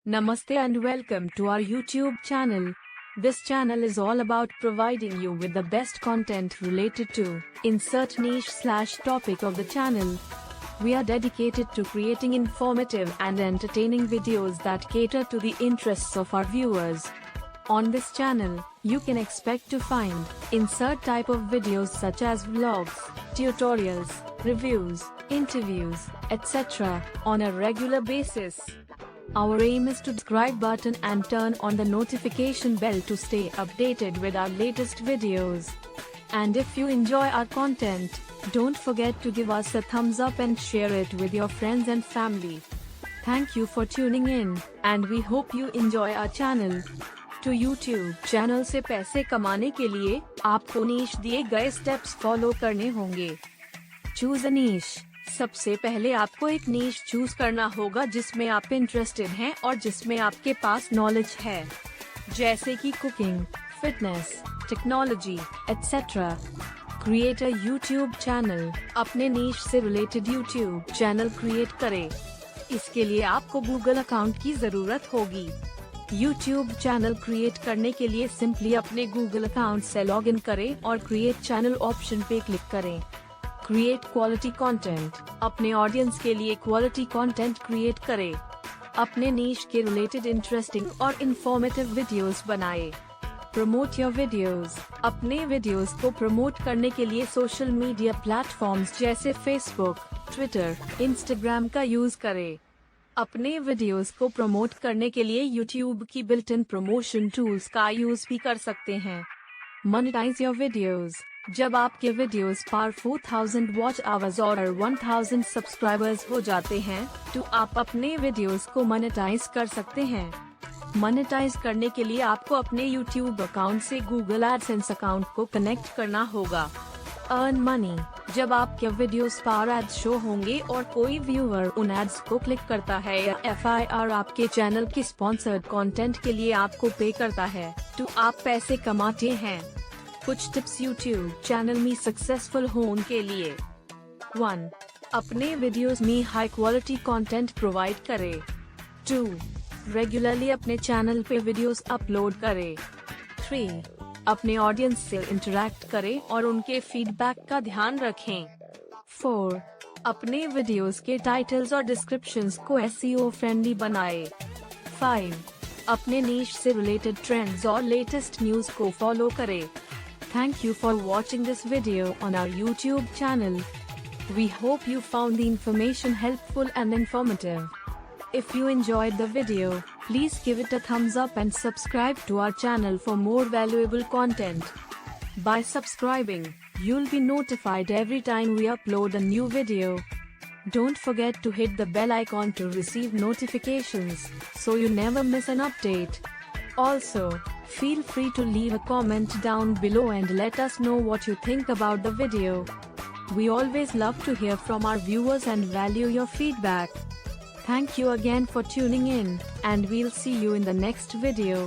Namaste and welcome to our YouTube channel. This channel is all about providing you with the best content related to insert niche/topic of the channel. We are dedicated to creating informative and entertaining videos that cater to the interests of our viewers. On this channel, you can expect to find insert type of videos such as vlogs, tutorials, reviews, interviews, etc. on a regular basis. Our aim is to subscribe button and turn on the notification bell to stay updated with our latest videos. And if you enjoy our content, don't forget to give us a thumbs up and share it with your friends and family. Thank you for tuning in, and we hope you enjoy our channel. To YouTube channel से पैसे कमाने के लिए आपको नीश दिए गए steps follow करने होंगे। चूज अ नीश। सबसे पहले आपको एक नीश चूज करना होगा जिसमें आप इंटरेस्टेड हैं और जिसमें आपके पास नॉलेज है, जैसे कि cooking, fitness, technology, etc. Create a YouTube channel. अपने नीश से रिलेटेड यूट्यूब चैनल क्रिएट करें। इसके लिए आपको गूगल अकाउंट की जरूरत होगी। YouTube चैनल क्रिएट करने के लिए सिंपली अपने गूगल अकाउंट से लॉगिन करें और क्रिएट चैनल ऑप्शन पे क्लिक करें। Create quality content. अपने ऑडियंस के लिए क्वालिटी कंटेंट क्रिएट करें। अपने नीश के रिलेटेड इंटरेस्टिंग और इंफॉर्मेटिव वीडियोस बनाएं। Promote your videos. अपने वीडियोस को प्रमोट करने के लिए सोशल मीडिया प्लेटफॉर्म्स जैसे फेसबुक, ट्विटर, इंस्टाग्राम का यूज करें। अपने वीडियोस को प्रमोट करने के लिए YouTube की बिल्ट इन प्रमोशन टूल्स का यूज भी कर सकते हैं। Monetise your videos. जब आपके वीडियोस पर 4000 वॉच आवर्स और 1000 सब्सक्राइबर्स हो जाते हैं, तो आप अपने वीडियोस को मोनेटाइज कर सकते हैं। मोनेटाइज करने के लिए आपको अपने YouTube अकाउंट से Google AdSense अकाउंट को कनेक्ट करना होगा। Earn money. जब आपके वीडियोस पर एड्स शो होंगे और कोई व्यूअर उन एड्स को क्लिक करता है या FIR आपके चैनल के स्पॉन्सर्ड कंटेंट के लिए आपको पे करता है, तो आप पैसे कमाते हैं। कुछ टिप्स यूट्यूब चैनल में सक्सेसफुल होने के लिए। 1. अपने वीडियोस में हाई क्वालिटी कंटेंट प्रोवाइड करें। 2. रेगुलरली अपने चैनल पे वीडियोस अपलोड करें। 3. अपने ऑडियंस से इंटरैक्ट करें और उनके फीडबैक का ध्यान रखें। 4. अपने वीडियोस के टाइटल्स और डिस्क्रिप्शंस को SEO फ्रेंडली बनाएं। 5. अपने नीश से रिलेटेड ट्रेंड्स और लेटेस्ट न्यूज को फॉलो करें। Thank you for watching this video on our YouTube channel. We hope you found the information helpful and informative. If you enjoyed the video, please give it a thumbs up and subscribe to our channel for more valuable content. By subscribing, you'll be notified every time we upload a new video. Don't forget to hit the bell icon to receive notifications, so you never miss an update. Also, feel free to leave a comment down below and let us know what you think about the video. We always love to hear from our viewers and value your feedback. Thank you again for tuning in, and we'll see you in the next video.